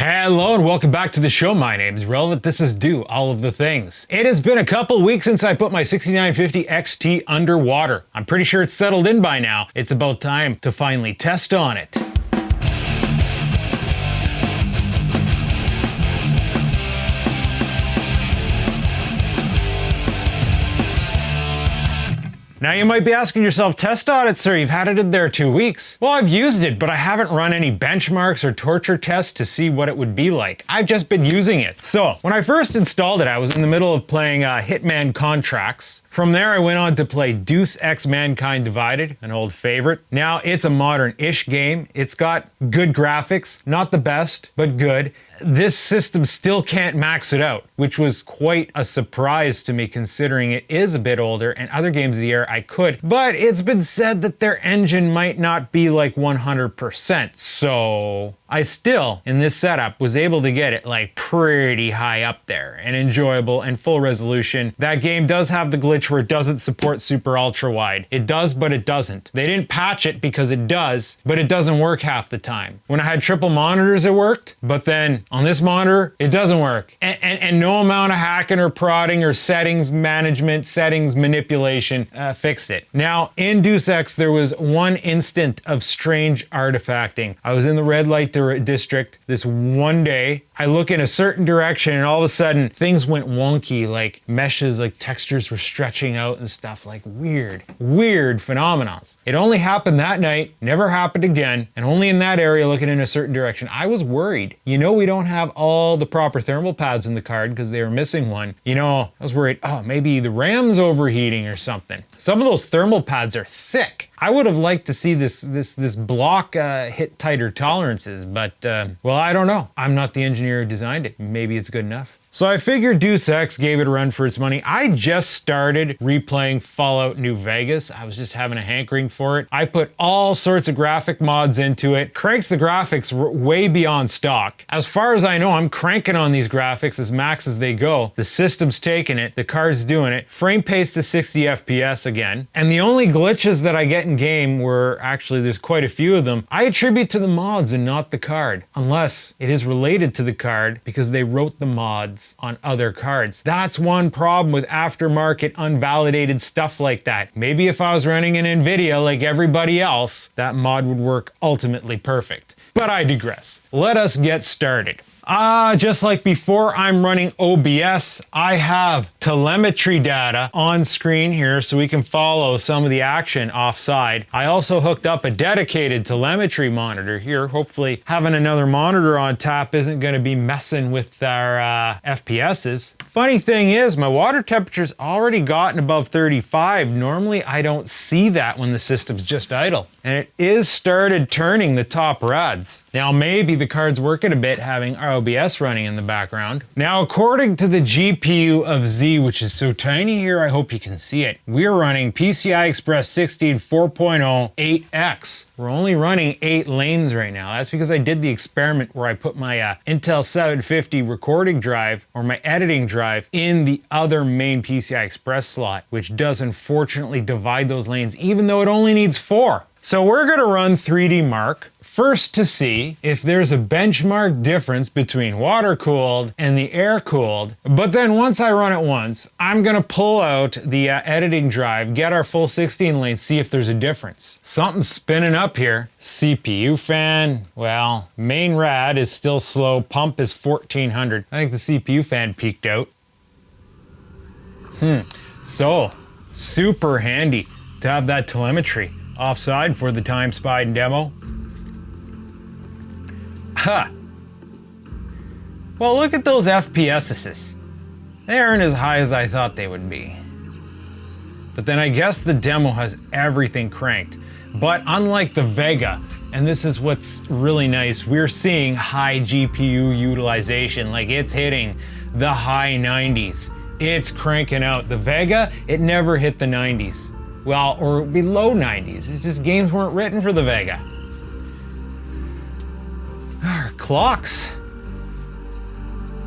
Hello and welcome back to the show. My name is Relevant. This is Do All of the Things. It has been a couple weeks since I put my 6950 XT underwater. I'm pretty sure it's settled in by now. It's about time to finally test on it. Now you might be asking yourself, test on it, sir, you've had it in there 2 weeks. Well, I've used it, but I haven't run any benchmarks or torture tests to see what it would be like. I've just been using it. So, when I first installed it, I was in the middle of playing Hitman Contracts. From there, I went on to play Deus Ex Mankind Divided, an old favorite. Now, it's a modern-ish game. It's got good graphics, not the best, but good. This system still can't max it out, which was quite a surprise to me considering it is a bit older and other games of the era I could, but it's been said that their engine might not be like 100%, so I still, in this setup, was able to get it like pretty high up there and enjoyable and full resolution. That game does have the glitch where it doesn't support super ultra wide. It does, but it doesn't. They didn't patch it because it does, but it doesn't work half the time. When I had triple monitors, it worked, but then on this monitor, it doesn't work. And no amount of hacking or prodding or settings management, settings manipulation fixed it. Now, in Deus Ex, there was one instant of strange artifacting. I was in the red light district this one day. I look in a certain direction and all of a sudden things went wonky, like meshes, like textures were stretching out and stuff, like weird phenomena. It only happened that night, never happened again, and only in that area looking in a certain direction. I was worried. You know, we don't have all the proper thermal pads in the card because they were missing one. You know, I was worried, oh, maybe the RAM's overheating or something. Some of those thermal pads are thick. I would have liked to see this block hit tighter tolerances, but, well, I don't know. I'm not the engineer who designed it. Maybe it's good enough. So I figured Deus Ex gave it a run for its money. I just started replaying Fallout New Vegas. I was just having a hankering for it. I put all sorts of graphic mods into it. Cranks the graphics way beyond stock. As far as I know, I'm cranking on these graphics as max as they go. The system's taking it. The card's doing it. Frame pace to 60 FPS again. And the only glitches that I get in game were, actually there's quite a few of them, I attribute to the mods and not the card. Unless it is related to the card because they wrote the mods on other cards. That's one problem with aftermarket unvalidated stuff like that. Maybe if I was running an NVIDIA like everybody else, that mod would work ultimately perfect. But I digress. Let us get started. Just like before, I'm running OBS. I have telemetry data on screen here so we can follow some of the action offside. I also hooked up a dedicated telemetry monitor here. Hopefully having another monitor on tap isn't going to be messing with our FPSs. Funny thing is, my water temperature's already gotten above 35. Normally I don't see that when the system's just idle. And it is started turning the top rads. Now maybe the card's working a bit having our OBS running in the background. Now, according to the GPU of Z, which is so tiny here, I hope you can see it, we're running PCI Express 16 4.0 8X. We're only running 8 lanes right now. That's because I did the experiment where I put my Intel 750 recording drive or my editing drive in the other main PCI Express slot, which does unfortunately divide those lanes, even though it only needs 4. So we're going to run 3D Mark first to see if there's a benchmark difference between water-cooled and the air-cooled. But then once I run it once, I'm going to pull out the editing drive, get our full 16 lanes, see if there's a difference. Something's spinning up here. CPU fan, well, main rad is still slow. Pump is 1400. I think the CPU fan peaked out. So, super handy to have that telemetry offside for the TimeSpy demo. Ha! Well, look at those FPSs. They aren't as high as I thought they would be. But then I guess the demo has everything cranked. But unlike the Vega, and this is what's really nice, we're seeing high GPU utilization, like it's hitting the high 90s. It's cranking out. The Vega, it never hit the 90s. Well, or below 90s. It's just games weren't written for the Vega. Our clocks.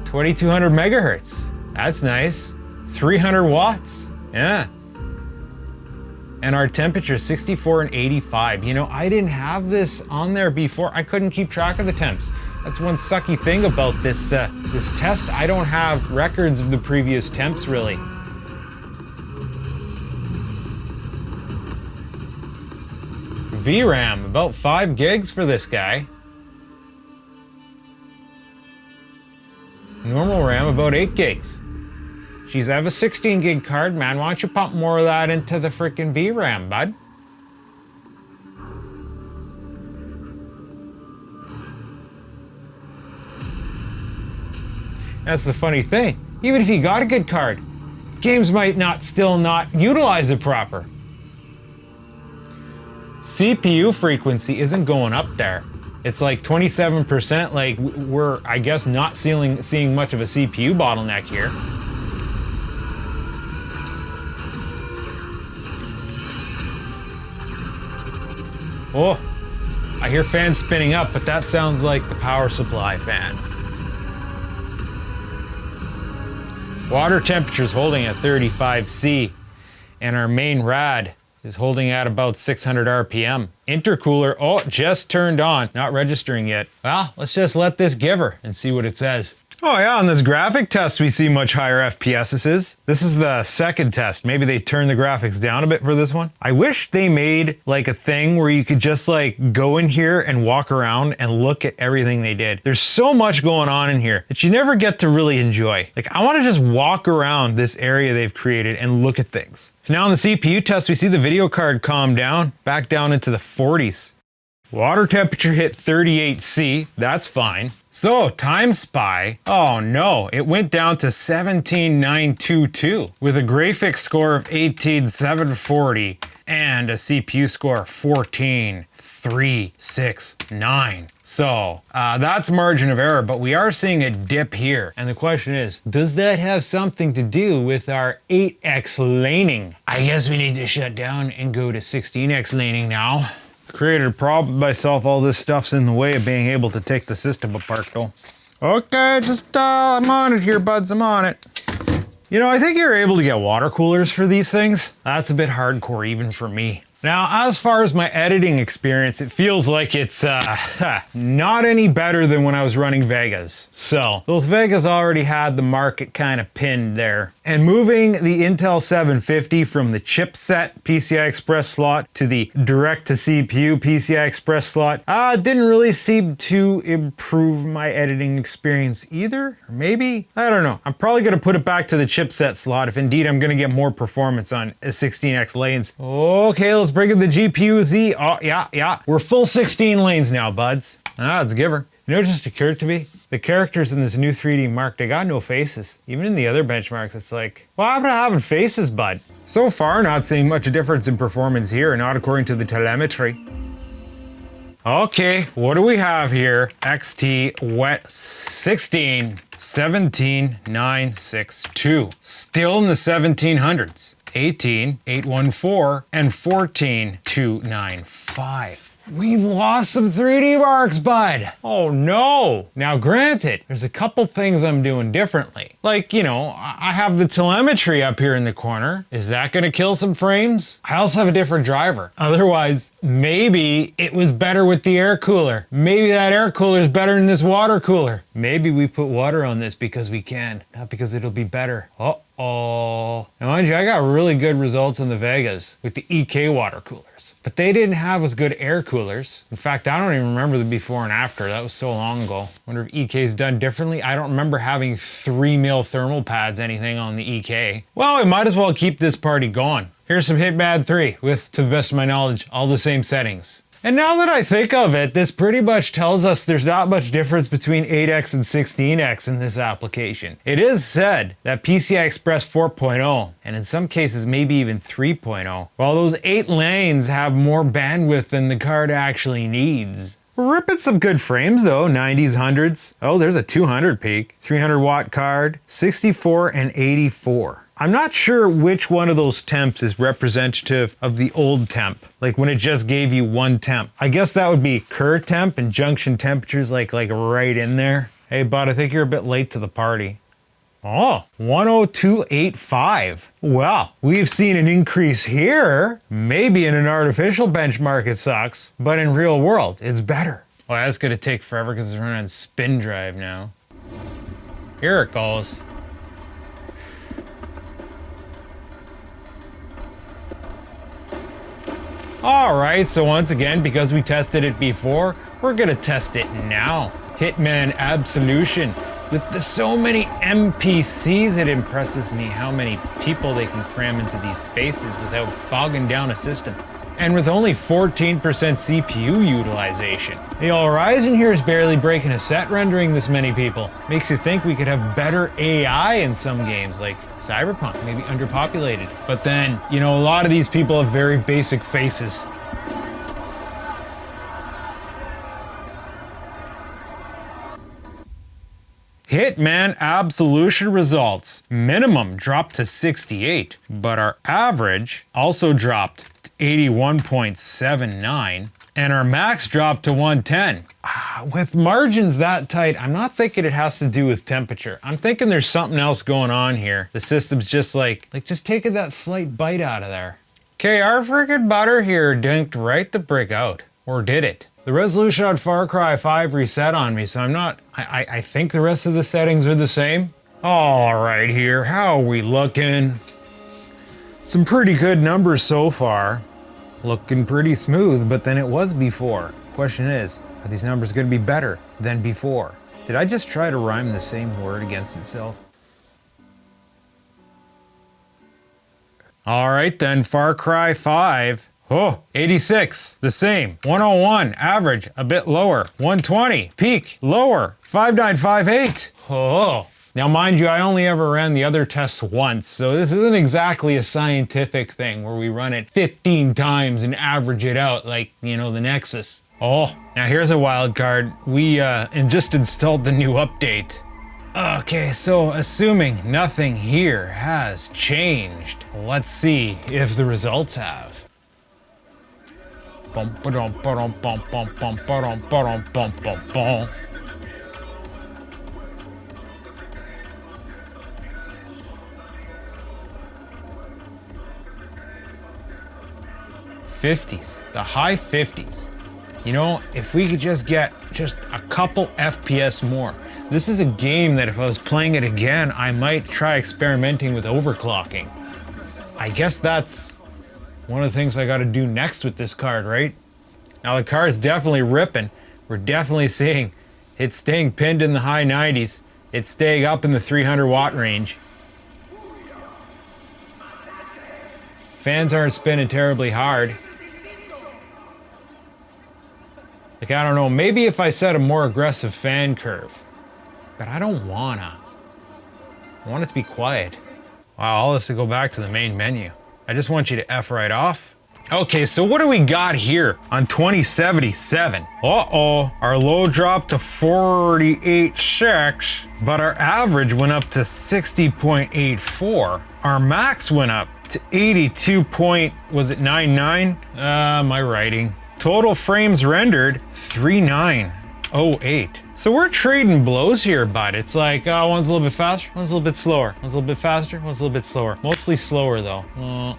2200 megahertz. That's nice. 300 watts. Yeah. And our temperature is 64 and 85. You know, I didn't have this on there before. I couldn't keep track of the temps. That's one sucky thing about this this test. I don't have records of the previous temps really. VRAM, about 5 gigs for this guy. Normal RAM, about 8 gigs. Jeez, I have a 16 gig card, man. Why don't you pump more of that into the freaking VRAM, bud? That's the funny thing. Even if you got a good card, games might still not utilize it proper. CPU frequency isn't going up there. It's like 27%, like we're, I guess, not seeing much of a CPU bottleneck here. Oh, I hear fans spinning up, but that sounds like the power supply fan. Water temperature's holding at 35°C, and our main rad is holding at about 600 RPM. Intercooler, oh, just turned on, not registering yet. Well, let's just let this give her and see what it says. Oh yeah, on this graphic test we see much higher FPSs. This is the second test. Maybe they turned the graphics down a bit for this one. I wish they made like a thing where you could just like go in here and walk around and look at everything they did. There's so much going on in here that you never get to really enjoy. Like I want to just walk around this area they've created and look at things. So now on the CPU test, we see the video card calm down, back down into the 40s. Water temperature hit 38°C, that's fine. So, TimeSpy, oh no, it went down to 17,922 with a graphics score of 18,740 and a CPU score of 14,369. So, that's margin of error, but we are seeing a dip here. And the question is, does that have something to do with our 8x laning? I guess we need to shut down and go to 16x laning now. Created a problem myself. All this stuff's in the way of being able to take the system apart though. Okay, just I'm on it here, buds, I'm on it. You know, I think you're able to get water coolers for these things. That's a bit hardcore even for me. Now, as far as my editing experience, it feels like it's not any better than when I was running Vegas. So, those Vegas already had the market kind of pinned there. And moving the Intel 750 from the chipset PCI Express slot to the direct-to-CPU PCI Express slot didn't really seem to improve my editing experience either. Or maybe? I don't know. I'm probably going to put it back to the chipset slot if indeed I'm going to get more performance on 16X lanes. Okay, let's bring in the GPU Z. Oh, yeah. We're full 16 lanes now, buds. It's a giver. You know what just occurred to me? The characters in this new 3D Mark, they got no faces. Even in the other benchmarks, it's like, what happened to having faces, bud? So far, not seeing much difference in performance here, not according to the telemetry. Okay, what do we have here? XT wet 16, 17,962. Still in the 1700s. 18,814 and 14,295. We've lost some 3D marks, bud. Oh no. Now granted, there's a couple things I'm doing differently. Like, you know, I have the telemetry up here in the corner. Is that gonna kill some frames? I also have a different driver. Otherwise, maybe it was better with the air cooler. Maybe that air cooler is better than this water cooler. Maybe we put water on this because we can, not because it'll be better. Uh-oh. Now mind you, I got really good results in the Vegas with the EK water coolers. But they didn't have as good air coolers. In fact, I don't even remember the before and after. That was so long ago. Wonder if EK's done differently. I don't remember having 3 mil thermal pads, anything on the EK. Well, I might as well keep this party going. Here's some Hitman 3 with, to the best of my knowledge, all the same settings. And now that I think of it, this pretty much tells us there's not much difference between 8X and 16X in this application. It is said that PCI Express 4.0, and in some cases maybe even 3.0, while those 8 lanes have more bandwidth than the card actually needs. We're ripping some good frames though, 90s, 100s. Oh, there's a 200 peak, 300 watt card, 64 and 84. I'm not sure which one of those temps is representative of the old temp, like when it just gave you one temp. I guess that would be Kerr temp and junction temperatures like right in there. Hey bud, I think you're a bit late to the party. Oh, 102.85. Well, we've seen an increase here. Maybe in an artificial benchmark it sucks, but in real world, it's better. Oh, that's gonna take forever because it's running on spin drive now. Here it goes. All right, so once again, because we tested it before, we're gonna test it now. Hitman Absolution. With so many NPCs, it impresses me how many people they can cram into these spaces without bogging down a system. And with only 14% CPU utilization. The Horizon here is barely breaking a set rendering this many people. Makes you think we could have better AI in some games, like Cyberpunk, maybe underpopulated. But then, you know, a lot of these people have very basic faces. Hitman Absolution results. Minimum dropped to 68, but our average also dropped to 81.79, and our max dropped to 110. With margins that tight, I'm not thinking it has to do with temperature. I'm thinking there's something else going on here. The system's just just taking that slight bite out of there. Okay, our freaking butter here dinked right the brick out. Or did it? The resolution on Far Cry 5 reset on me, so I think the rest of the settings are the same. All right here, how are we looking? Some pretty good numbers so far. Looking pretty smooth, but then it was before. Question is, are these numbers gonna be better than before? Did I just try to rhyme the same word against itself? All right then, Far Cry 5. Oh, 86, the same. 101, average, a bit lower. 120, peak, lower. 5958. Oh. Now, mind you, I only ever ran the other tests once, so this isn't exactly a scientific thing where we run it 15 times and average it out like, you know, the Nexus. Oh, now here's a wild card. We just installed the new update. Okay, so assuming nothing here has changed, let's see if the results have. 50s, the high 50s. You know, if we could just get just a couple FPS more. This is a game that if I was playing it again, I might try experimenting with overclocking. I guess that's one of the things I gotta do next with this card, right? Now the card's definitely ripping. We're definitely seeing it's staying pinned in the high 90s. It's staying up in the 300 watt range. Fans aren't spinning terribly hard. Like, I don't know, maybe if I set a more aggressive fan curve, but I don't wanna. I want it to be quiet. Wow, all this to go back to the main menu. I just want you to F right off. Okay, so what do we got here on 2077? Uh-oh, our low dropped to 48.6, but our average went up to 60.84. Our max went up to 82.99? My writing. Total frames rendered, 3908. So we're trading blows here, bud. It's like, one's a little bit faster, one's a little bit slower. One's a little bit faster, one's a little bit slower. Mostly slower though.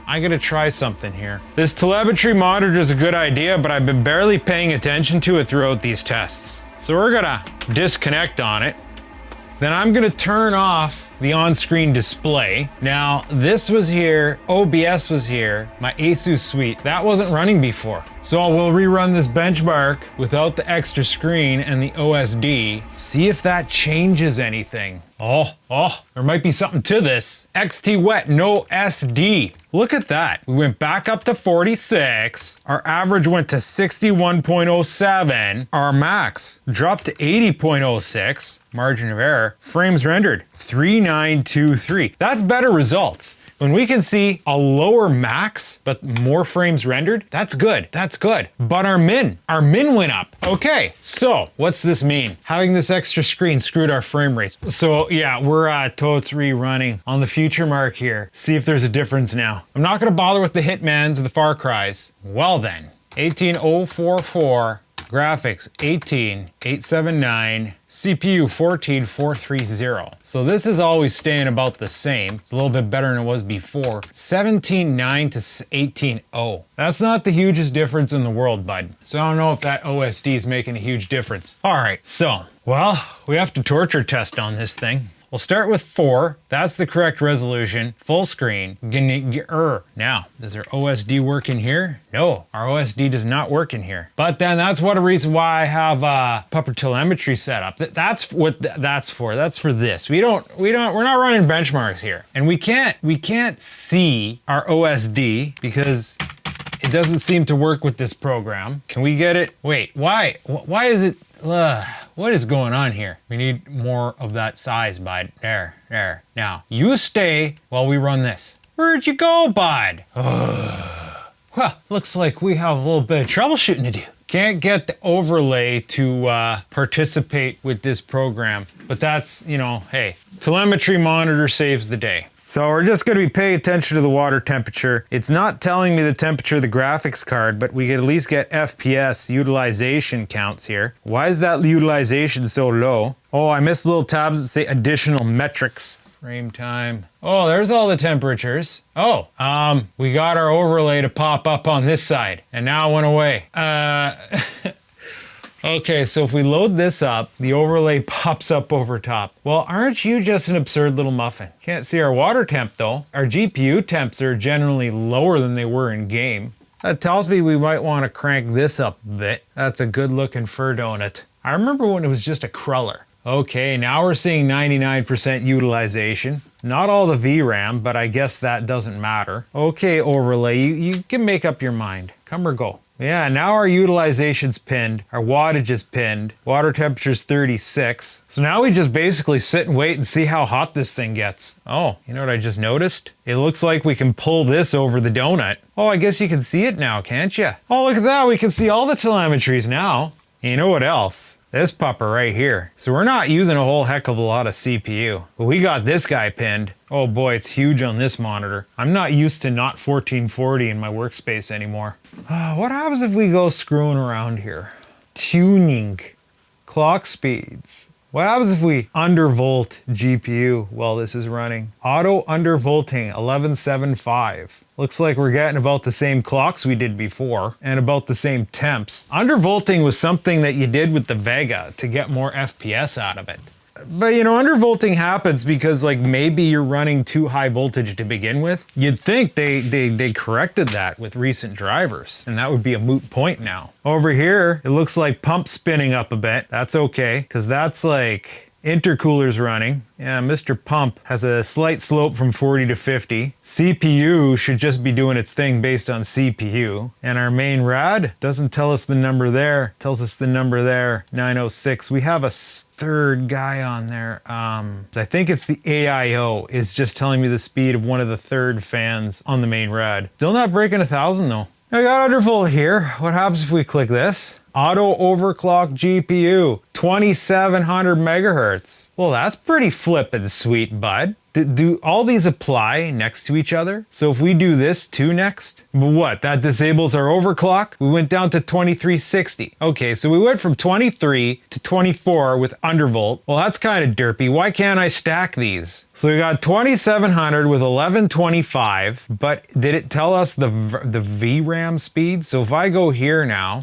I gotta try something here. This telemetry monitor is a good idea, but I've been barely paying attention to it throughout these tests. So we're gonna disconnect on it. Then I'm gonna turn off the on-screen display. Now, this was here, OBS was here, my ASUS suite. That wasn't running before. So we'll rerun this benchmark without the extra screen and the OSD, see if that changes anything. Oh, there might be something to this. XT wet, no SD. Look at that. We went back up to 46. Our average went to 61.07. Our max dropped to 80.06. Margin of error. Frames rendered, 3923. That's better results. When we can see a lower max, but more frames rendered, that's good, that's good. But our min went up. Okay, so what's this mean? Having this extra screen screwed our frame rates. So yeah, we're totes rerunning on the future mark here. See if there's a difference now. I'm not gonna bother with the Hitmans or the Far Cries. Well then, 18044, graphics 18879, CPU 14430. So this is always staying about the same. It's a little bit better than it was before. 17.9 to 18.0. That's not the hugest difference in the world, bud. So I don't know if that OSD is making a huge difference. All right, so, well, we have to torture test on this thing. We'll start with 4. That's the correct resolution. Full screen. Now, does our OSD work in here? No, our OSD does not work in here. But then that's what a reason why I have Pupper Telemetry set up. That's what that's for. That's for this. We're not running benchmarks here. And we can't see our OSD because it doesn't seem to work with this program. Can we get it? Wait, why is it? What is going on here? We need more of that size, bud. There. Now, you stay while we run this. Where'd you go, bud? Well, looks like we have a little bit of troubleshooting to do. Can't get the overlay to participate with this program, but that's, you know, hey, telemetry monitor saves the day. So we're just going to be paying attention to the water temperature. It's not telling me the temperature of the graphics card, but we can at least get FPS utilization counts here. Why is that utilization so low? Oh, I missed little tabs that say additional metrics. Frame time. Oh, there's all the temperatures. Oh, we got our overlay to pop up on this side, and now it went away. Okay, so if we load this up, the overlay pops up over top. Well, aren't you just an absurd little muffin? Can't see our water temp though. Our GPU temps are generally lower than they were in game. That tells me we might want to crank this up a bit. That's a good looking fur donut. I remember when it was just a cruller. Okay, now we're seeing 99% utilization. Not all the VRAM, but I guess that doesn't matter. Okay, overlay, you can make up your mind. Come or go. Yeah, now our utilization's pinned, our wattage is pinned, water temperature's 36. So now we just basically sit and wait and see how hot this thing gets. Oh, you know what I just noticed? It looks like we can pull this over the donut. Oh, I guess you can see it now, can't you? Oh, look at that, we can see all the telemetries now. And you know what else? This pupper right here. So we're not using a whole heck of a lot of CPU, but we got this guy pinned. Oh boy, it's huge on this monitor. I'm not used to not 1440 in my workspace anymore. What happens if we go screwing around here? Tuning, clock speeds. What happens if we undervolt GPU while this is running? Auto undervolting 1175. Looks like we're getting about the same clocks we did before and about the same temps. Undervolting was something that you did with the Vega to get more FPS out of it. But you know, undervolting happens because like maybe you're running too high voltage to begin with. You'd think they corrected that with recent drivers, and that would be a moot point now. Over here, it looks like pump spinning up a bit. That's okay, because that's like intercooler's running. Yeah, Mr. Pump has a slight slope from 40 to 50. CPU should just be doing its thing based on CPU. And our main rad doesn't tell us the number there. It tells us the number there, 906. We have a third guy on there. I think it's the AIO is just telling me the speed of one of the third fans on the main rad. Still not breaking 1,000 though. I got undervolt here. What happens if we click this? Auto overclock GPU, 2700 megahertz. Well, that's pretty flippin' sweet, bud. Do all these apply next to each other? So if we do this too next, what? That disables our overclock? We went down to 2360. Okay, so we went from 23 to 24 with undervolt. Well, that's kind of derpy. Why can't I stack these? So we got 2700 with 1125, but did it tell us the VRAM speed? So if I go here now,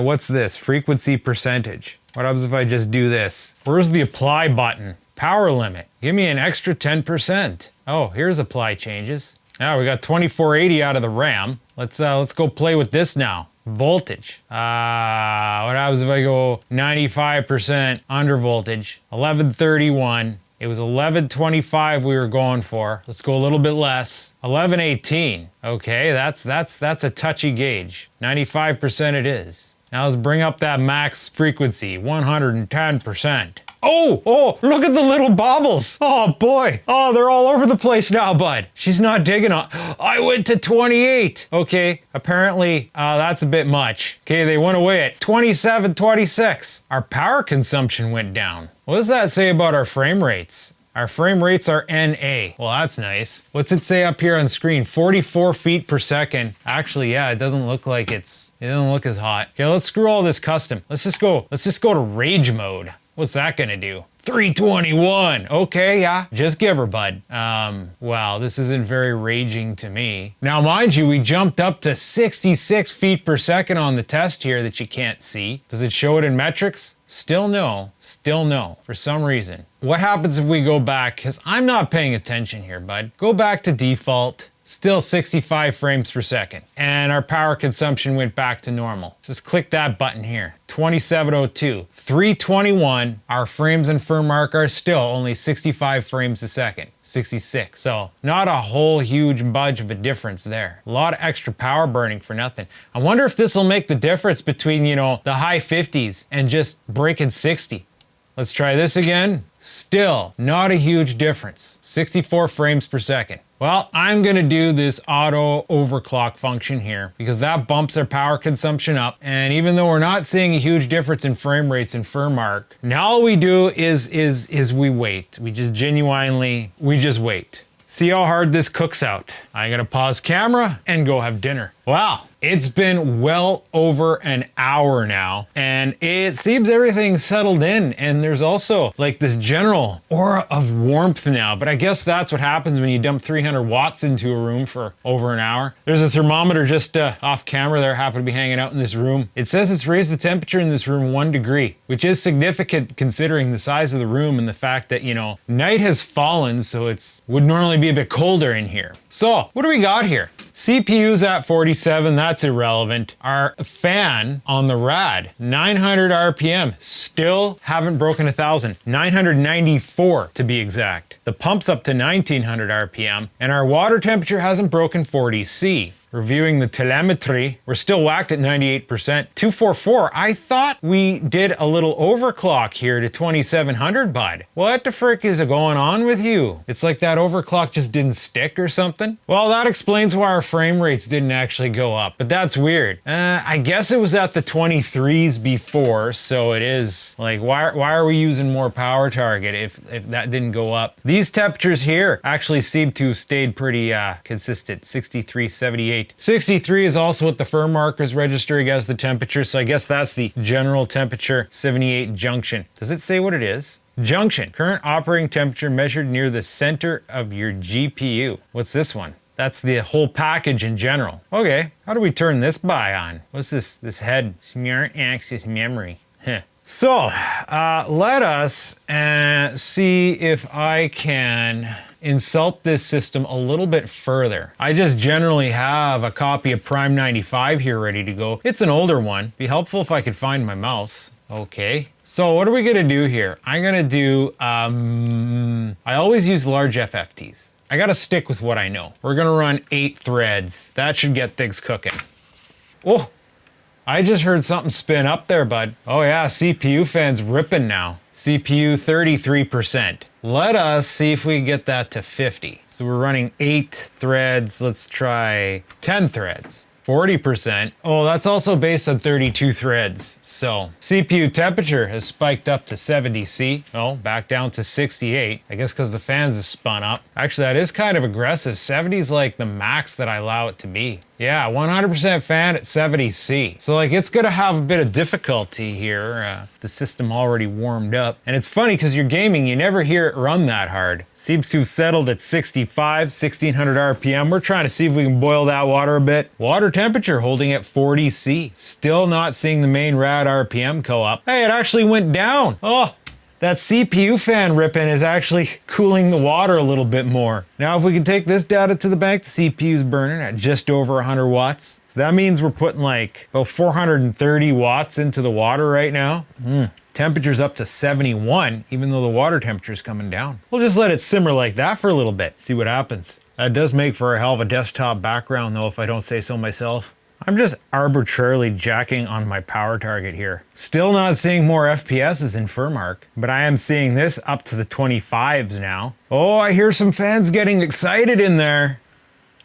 what's this? Frequency percentage. What happens if I just do this? Where's the apply button? Power limit. Give me an extra 10%. Oh, here's apply changes. Now we got 2480 out of the RAM. Let's go play with this now. Voltage. What happens if I go 95% under voltage? 1131. It was 1125 we were going for. Let's go a little bit less. 1118. Okay, that's a touchy gauge. 95% it is. Now let's bring up that max frequency, 110%. Oh, look at the little bobbles. Oh boy. Oh, they're all over the place now, bud. She's not digging on. I went to 28. Okay, apparently that's a bit much. Okay, they went away at 27, 26. Our power consumption went down. What does that say about our frame rates? Our frame rates are NA. Well, that's nice. What's it say up here on screen? 44 feet per second. Actually, yeah, it doesn't look like it doesn't look as hot. Okay, let's screw all this custom. Let's just go to rage mode. What's that gonna do? 321. Okay, yeah, just give her, bud. Wow, this isn't very raging to me. Now, mind you, we jumped up to 66 feet per second on the test here that you can't see. Does it show it in metrics? Still no, for some reason. What happens if we go back? Because I'm not paying attention here, bud. Go back to default. Still 65 frames per second. And our power consumption went back to normal. Just click that button here. 2702, 321. Our frames and firm mark are still only 65 frames a second, 66. So not a whole huge budge of a difference there. A lot of extra power burning for nothing. I wonder if this will make the difference between, you know, the high 50s and just breaking 60. Let's try this again. Still not a huge difference, 64 frames per second. Well, I'm gonna do this auto overclock function here because that bumps our power consumption up. And even though we're not seeing a huge difference in frame rates and firm mark, now all we do is we wait. We just wait. See how hard this cooks out. I'm gonna pause camera and go have dinner. Wow, it's been well over an hour now, and it seems everything's settled in, and there's also like this general aura of warmth now, but I guess that's what happens when you dump 300 watts into a room for over an hour. There's a thermometer just off camera there, happened to be hanging out in this room. It says it's raised the temperature in this room 1 degree, which is significant considering the size of the room and the fact that, you know, night has fallen, so it's would normally be a bit colder in here. So, what do we got here? CPU's at 47, that's irrelevant. Our fan on the rad, 900 RPM, still haven't broken 1,000. 994 to be exact. The pump's up to 1900 RPM, and our water temperature hasn't broken 40 C. Reviewing the telemetry, we're still whacked at 98%. 244, I thought we did a little overclock here to 2700, bud. What the frick is going on with you? It's like that overclock just didn't stick or something? Well, that explains why our frame rates didn't actually go up, but that's weird. I guess it was at the 23s before, so it is like, why are we using more power target if that didn't go up? These temperatures here actually seem to have stayed pretty consistent, 63, 78. 63 is also what the firm mark is registering as the temperature, so I guess that's the general temperature. 78 junction. Does it say what it is? Junction, current operating temperature measured near the center of your GPU. What's this one? That's the whole package in general. Okay, how do we turn this by on? What's this head? Smart access memory. Huh. So, let us see if I can insult this system a little bit further. I just generally have a copy of Prime 95 here ready to go. It's an older one. Be helpful if I could find my mouse. Okay. So what are we gonna do here? I'm gonna do, I always use large FFTs. I gotta stick with what I know. We're gonna run 8 threads. That should get things cooking. Oh, I just heard something spin up there, bud. Oh yeah, CPU fan's ripping now. CPU 33%. Let us see if we can get that to 50. So we're running 8 threads. Let's try 10 threads. 40%. Oh, that's also based on 32 threads. So CPU temperature has spiked up to 70 C. Oh, back down to 68. I guess because the fans have spun up. Actually, that is kind of aggressive. 70 is like the max that I allow it to be. Yeah, 100% fan at 70 C. So like it's gonna have a bit of difficulty here. The system already warmed up. And it's funny because you're gaming, you never hear it run that hard. Seems to have settled at 65, 1600 RPM. We're trying to see if we can boil that water a bit. Water temperature holding at 40 C. Still not seeing the main rad RPM go up. Hey, it actually went down. Oh, that CPU fan ripping is actually cooling the water a little bit more. Now, if we can take this data to the bank, the CPU's burning at just over 100 watts. So that means we're putting like about 430 watts into the water right now. Temperature's up to 71, even though the water temperature's coming down. We'll just let it simmer like that for a little bit, see what happens. That does make for a hell of a desktop background though, if I don't say so myself. I'm just arbitrarily jacking on my power target here. Still not seeing more FPSs in Firmark, but I am seeing this up to the 25s now. Oh, I hear some fans getting excited in there.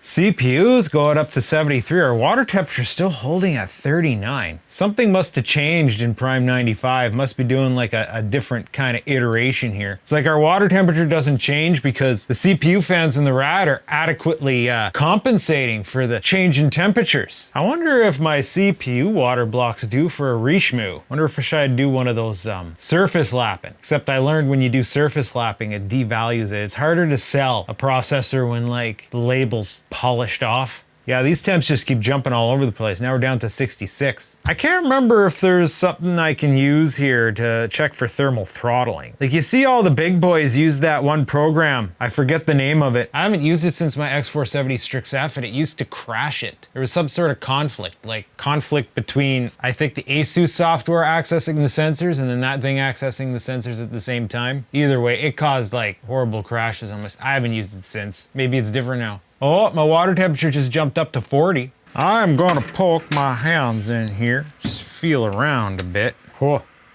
CPUs going up to 73. Our water temperature is still holding at 39. Something must have changed in Prime 95. Must be doing like a different kind of iteration here. It's like our water temperature doesn't change because the CPU fans in the rad are adequately compensating for the change in temperatures. I wonder if my CPU water block's due for a reshmoo. Wonder if I should do one of those surface lapping. Except I learned when you do surface lapping, it devalues it. It's harder to sell a processor when like the label's polished off. Yeah, these temps just keep jumping all over the place. Now we're down to 66. I can't remember if there's something I can use here to check for thermal throttling. Like you see all the big boys use that one program. I forget the name of it. I haven't used it since my X470 Strix F and it used to crash it. There was some sort of conflict, like conflict between, I think the ASUS software accessing the sensors and then that thing accessing the sensors at the same time. Either way, it caused like horrible crashes almost. I haven't used it since. Maybe it's different now. Oh, my water temperature just jumped up to 40. I'm gonna poke my hands in here. Just feel around a bit.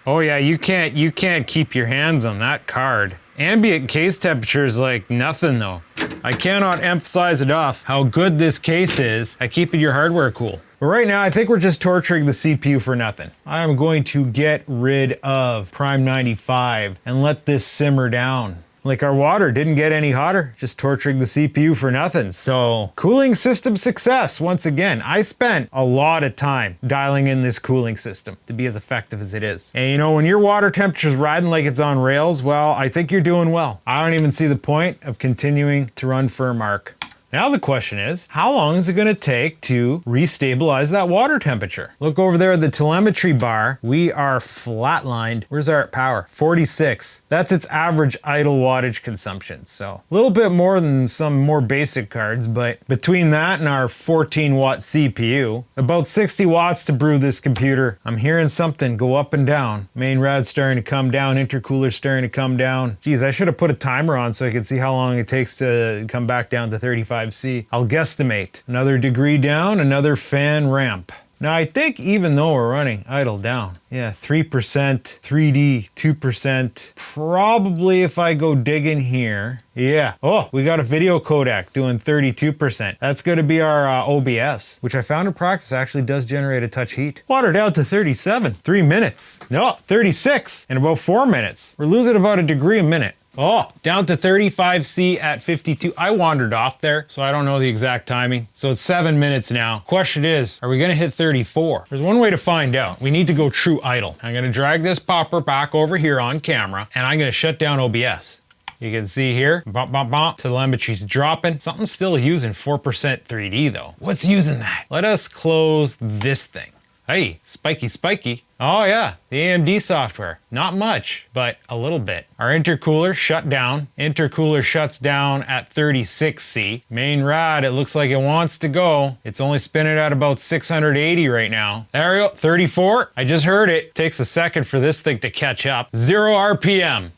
Oh yeah, you can't keep your hands on that card. Ambient case temperature is like nothing though. I cannot emphasize enough how good this case is at keeping your hardware cool. But right now, I think we're just torturing the CPU for nothing. I'm going to get rid of Prime 95 and let this simmer down. Like our water didn't get any hotter, just torturing the CPU for nothing. So cooling system success once again. I spent a lot of time dialing in this cooling system to be as effective as it is. And you know, when your water temperature's riding like it's on rails, well, I think you're doing well. I don't even see the point of continuing to run firm arc. Now the question is, how long is it gonna take to restabilize that water temperature? Look over there at the telemetry bar. We are flatlined. Where's our power? 46. That's its average idle wattage consumption. So a little bit more than some more basic cards, but between that and our 14 watt CPU, about 60 watts to brew this computer. I'm hearing something go up and down. Main rad's starting to come down, intercooler's starting to come down. Geez, I should have put a timer on so I could see how long it takes to come back down to 35. I'll guesstimate. Another degree down, another fan ramp. Now I think even though we're running idle down, yeah, 3%, 3D, 2%, probably if I go digging here, yeah. Oh, we got a video codec doing 32%. That's gonna be our OBS, which I found in practice actually does generate a touch heat. Water down to 37, 3 minutes. No, 36 in about 4 minutes. We're losing about a degree a minute. Oh, down to 35C at 52. I wandered off there, so I don't know the exact timing. So it's 7 minutes now. Question is, are we gonna hit 34? There's one way to find out. We need to go true idle. I'm gonna drag this popper back over here on camera, and I'm gonna shut down OBS. You can see here, bump, bump, bump, telemetry's dropping. Something's still using 4% 3D though. What's using that? Let us close this thing. Hey, spiky, spiky. Oh yeah, the AMD software. Not much, but a little bit. Our intercooler shut down. Intercooler shuts down at 36C. Main rad, it looks like it wants to go. It's only spinning at about 680 right now. There we go, 34. I just heard it. Takes a second for this thing to catch up. 0 RPM.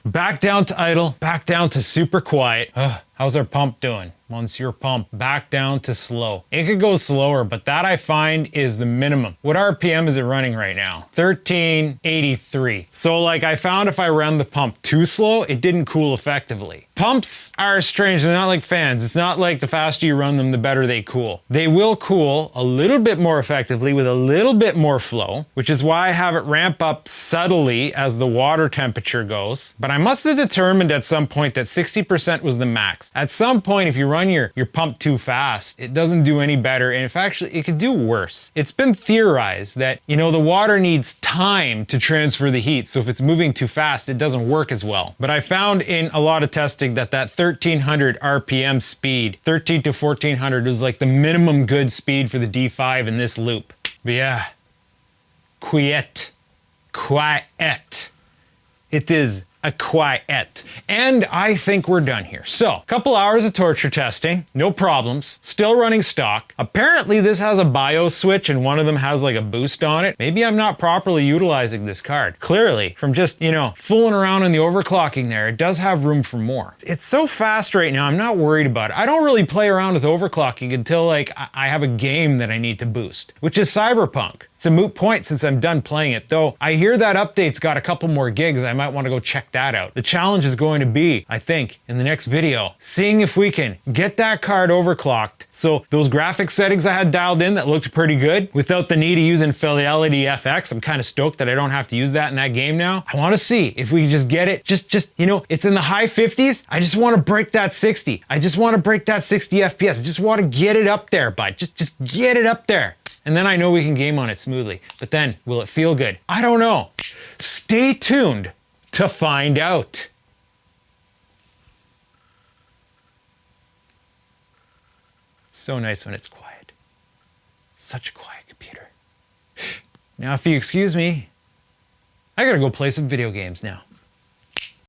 Back down to idle, back down to super quiet. Ugh, how's our pump doing? Once your pump back down to slow. It could go slower, but that I find is the minimum. What RPM is it running right now? 1383. So like I found if I ran the pump too slow, it didn't cool effectively. Pumps are strange, they're not like fans. It's not like the faster you run them, the better they cool. They will cool a little bit more effectively with a little bit more flow, which is why I have it ramp up subtly as the water temperature goes. But I must have determined at some point that 60% was the max. At some point, if you run your pump too fast, it doesn't do any better, and if actually it could do worse. It's been theorized that, you know, the water needs time to transfer the heat, so if it's moving too fast, it doesn't work as well. But I found in a lot of testing that 1300 RPM speed, 13 to 1400 is like the minimum good speed for the D5 in this loop. But yeah, quiet. It is a quiet. And I think we're done here. So, a couple hours of torture testing, no problems, still running stock. Apparently this has a BIOS switch and one of them has like a boost on it. Maybe I'm not properly utilizing this card. Clearly, from just, you know, fooling around in the overclocking there, it does have room for more. It's so fast right now, I'm not worried about it. I don't really play around with overclocking until like I have a game that I need to boost, which is Cyberpunk. It's a moot point since I'm done playing it, though I hear that update's got a couple more gigs. I might want to go check that out. The challenge is going to be, I think, in the next video, seeing if we can get that card overclocked so those graphics settings I had dialed in that looked pretty good without the need of using Fidelity FX. I'm kind of stoked that I don't have to use that in that game now. I want to see if we can just get it, you know, it's in the high 50s. I just want to break that 60. I just want to break that 60 FPS. I just want to get it up there, bud. Just get it up there. And then I know we can game on it smoothly. But then, will it feel good? I don't know. Stay tuned to find out. So nice when it's quiet. Such a quiet computer. Now, if you excuse me, I gotta go play some video games now.